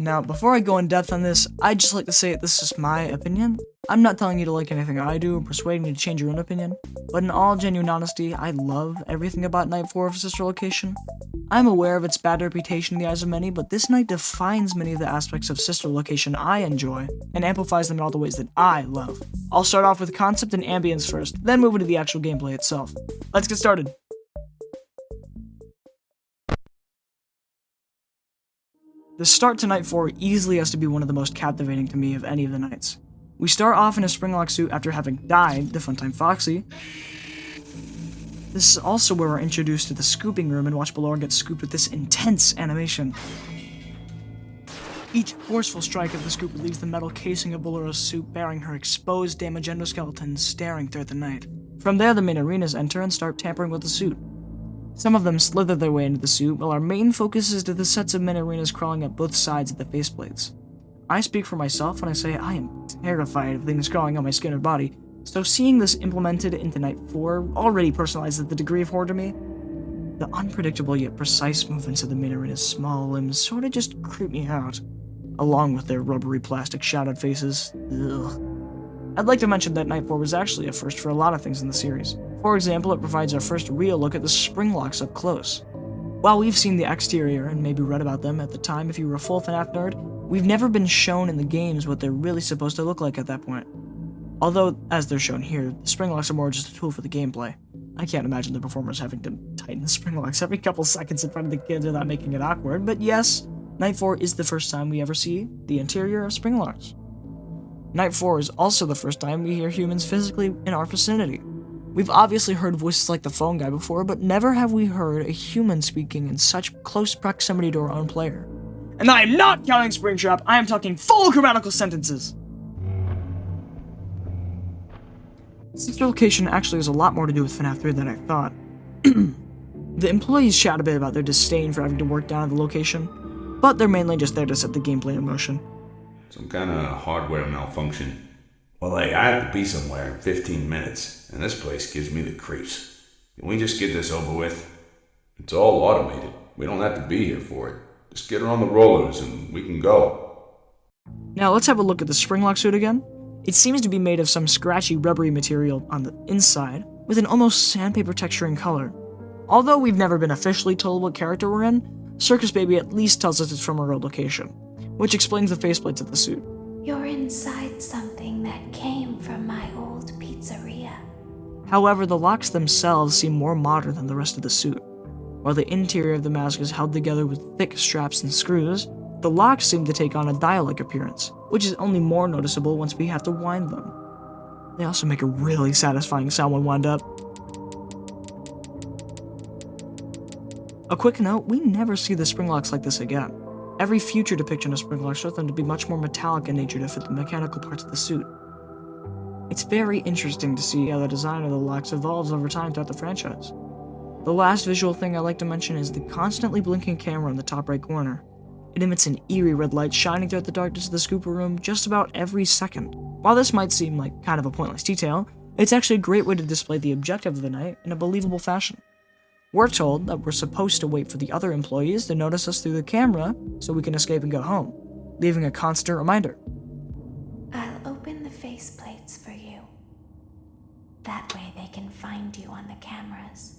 Now, before I go in depth on this, I'd just like to say this is my opinion. I'm not telling you to like anything I do or persuading you to change your own opinion, but in all genuine honesty, I love everything about Night 4 of Sister Location. I'm aware of its bad reputation in the eyes of many, but this night defines many of the aspects of Sister Location I enjoy, and amplifies them in all the ways that I love. I'll start off with concept and ambience first, then move into the actual gameplay itself. Let's get started. The start to Night 4 easily has to be one of the most captivating to me of any of the nights. We start off in a Springlock suit after having died the Funtime Foxy. This is also where we're introduced to the scooping room and watch Ballora get scooped with this intense animation. Each forceful strike of the scoop leaves the metal casing of Ballora's suit bearing her exposed damaged endoskeleton staring throughout the night. From there, the main arenas enter and start tampering with the suit. Some of them slither their way into the suit, while our main focus is to the sets of main arenas crawling up both sides of the faceplates. I speak for myself when I say I am terrified of things crawling on my skin or body, so seeing this implemented into Night 4 already personalizes the degree of horror to me. The unpredictable yet precise movements of the main arena's small limbs sorta just creep me out, along with their rubbery plastic shadowed faces. Ugh. I'd like to mention that Night 4 was actually a first for a lot of things in the series. For example, it provides our first real look at the Springlocks up close. While we've seen the exterior and maybe read about them at the time if you were a full FNAF nerd, we've never been shown in the games what they're really supposed to look like at that point. Although, as they're shown here, the Springlocks are more just a tool for the gameplay. I can't imagine the performers having to tighten the Springlocks every couple seconds in front of the kids without making it awkward, but yes, Night 4 is the first time we ever see the interior of Springlocks. Night 4 is also the first time we hear humans physically in our vicinity. We've obviously heard voices like the phone guy before, but never have we heard a human speaking in such close proximity to our own player. And I am not counting Springtrap, I am talking full grammatical sentences! Sister Location actually has a lot more to do with FNAF 3 than I thought. The employees chat a bit about their disdain for having to work down at the location, but they're mainly just there to set the gameplay in motion. Some kind of hardware malfunction. Well, hey, I have to be somewhere in 15 minutes, and this place gives me the creeps. Can we just get this over with? It's all automated. We don't have to be here for it. Just get her on the rollers and we can go. Now let's have a look at the Springlock suit again. It seems to be made of some scratchy rubbery material on the inside, with an almost sandpaper texture and color. Although we've never been officially told what character we're in, Circus Baby at least tells us it's from a real location, which explains the faceplates of the suit. You're inside something that came from my old pizzeria. However, the locks themselves seem more modern than the rest of the suit. While the interior of the mask is held together with thick straps and screws, the locks seem to take on a dial-like appearance, which is only more noticeable once we have to wind them. They also make a really satisfying sound when wound up. A quick note, we never see the Springlocks like this again. Every future depiction of Springlock shows them to be much more metallic in nature to fit the mechanical parts of the suit. It's very interesting to see how the design of the locks evolves over time throughout the franchise. The last visual thing I like to mention is the constantly blinking camera in the top right corner. It emits an eerie red light shining throughout the darkness of the scooper room just about every second. While this might seem like kind of a pointless detail, it's actually a great way to display the objective of the night in a believable fashion. We're told that we're supposed to wait for the other employees to notice us through the camera so we can escape and go home, leaving a constant reminder. I'll open the faceplates for you. That way they can find you on the cameras.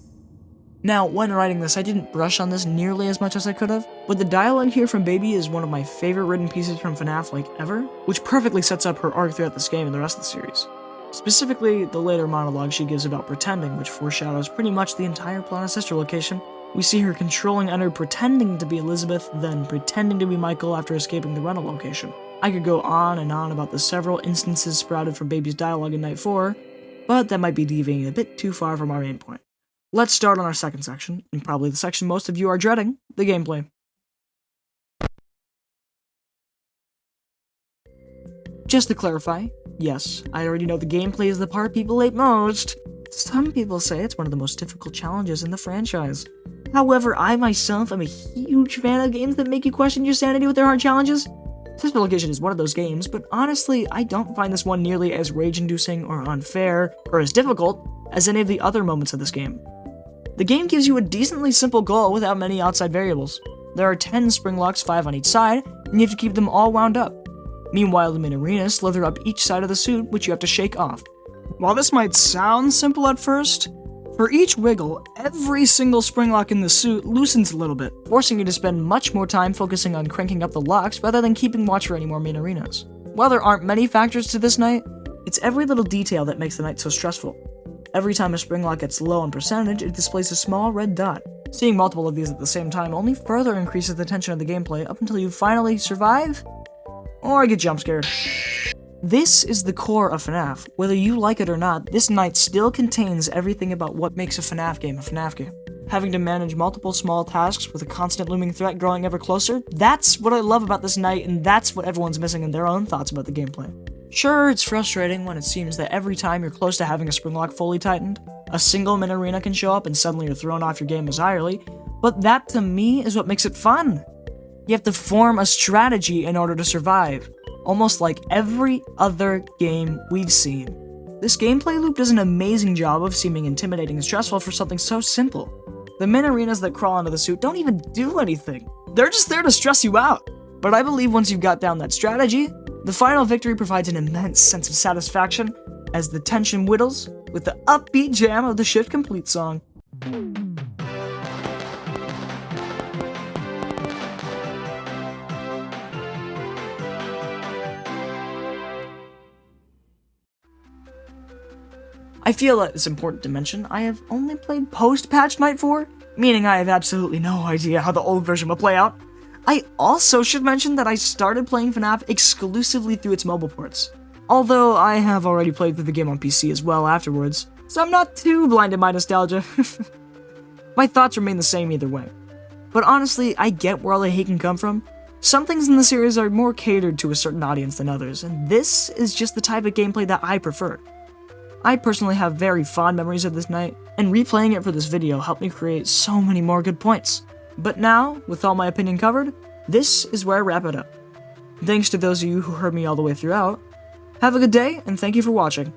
Now, when writing this, I didn't brush on this nearly as much as I could have, but the dialogue here from Baby is one of my favorite written pieces from FNAF like ever, which perfectly sets up her arc throughout this game and the rest of the series. Specifically, the later monologue she gives about pretending, which foreshadows pretty much the entire plot of Sister Location. We see her controlling Ender pretending to be Elizabeth, then pretending to be Michael after escaping the rental location. I could go on and on about the several instances sprouted from Baby's dialogue in Night 4, but that might be deviating a bit too far from our main point. Let's start on our second section, and probably the section most of you are dreading, the gameplay. Just to clarify, yes, I already know the gameplay is the part people hate most. Some people say it's one of the most difficult challenges in the franchise. However, I myself am a huge fan of games that make you question your sanity with their hard challenges. Sister Location is one of those games, but honestly, I don't find this one nearly as rage-inducing or unfair, or as difficult, as any of the other moments of this game. The game gives you a decently simple goal without many outside variables. There are 10 spring locks, 5 on each side, and you have to keep them all wound up. Meanwhile, the main arenas slither up each side of the suit, which you have to shake off. While this might sound simple at first, for each wiggle, every single spring lock in the suit loosens a little bit, forcing you to spend much more time focusing on cranking up the locks rather than keeping watch for any more main arenas. While there aren't many factors to this night, it's every little detail that makes the night so stressful. Every time a spring lock gets low on percentage, it displays a small red dot. Seeing multiple of these at the same time only further increases the tension of the gameplay up until you finally survive, or get jump scared. This is the core of FNAF. Whether you like it or not, this night still contains everything about what makes a FNAF game a FNAF game. Having to manage multiple small tasks with a constant looming threat growing ever closer, that's what I love about this night, and that's what everyone's missing in their own thoughts about the gameplay. Sure, it's frustrating when it seems that every time you're close to having a spring lock fully tightened, a single min arena can show up and suddenly you're thrown off your game entirely, but that to me is what makes it fun. You have to form a strategy in order to survive, almost like every other game we've seen. This gameplay loop does an amazing job of seeming intimidating and stressful for something so simple. The min arenas that crawl into the suit don't even do anything. They're just there to stress you out. But I believe once you've got down that strategy, the final victory provides an immense sense of satisfaction as the tension whittles with the upbeat jam of the Shift Complete song. I feel that it's important to mention I have only played post-patch Night 4, meaning I have absolutely no idea how the old version will play out. I also should mention that I started playing FNAF exclusively through its mobile ports, although I have already played through the game on PC as well afterwards, so I'm not too blind to my nostalgia. My thoughts remain the same either way. But honestly, I get where all the hate can come from. Some things in the series are more catered to a certain audience than others, and this is just the type of gameplay that I prefer. I personally have very fond memories of this night, and replaying it for this video helped me create so many more good points. But now, with all my opinion covered, this is where I wrap it up. Thanks to those of you who heard me all the way throughout. Have a good day, and thank you for watching.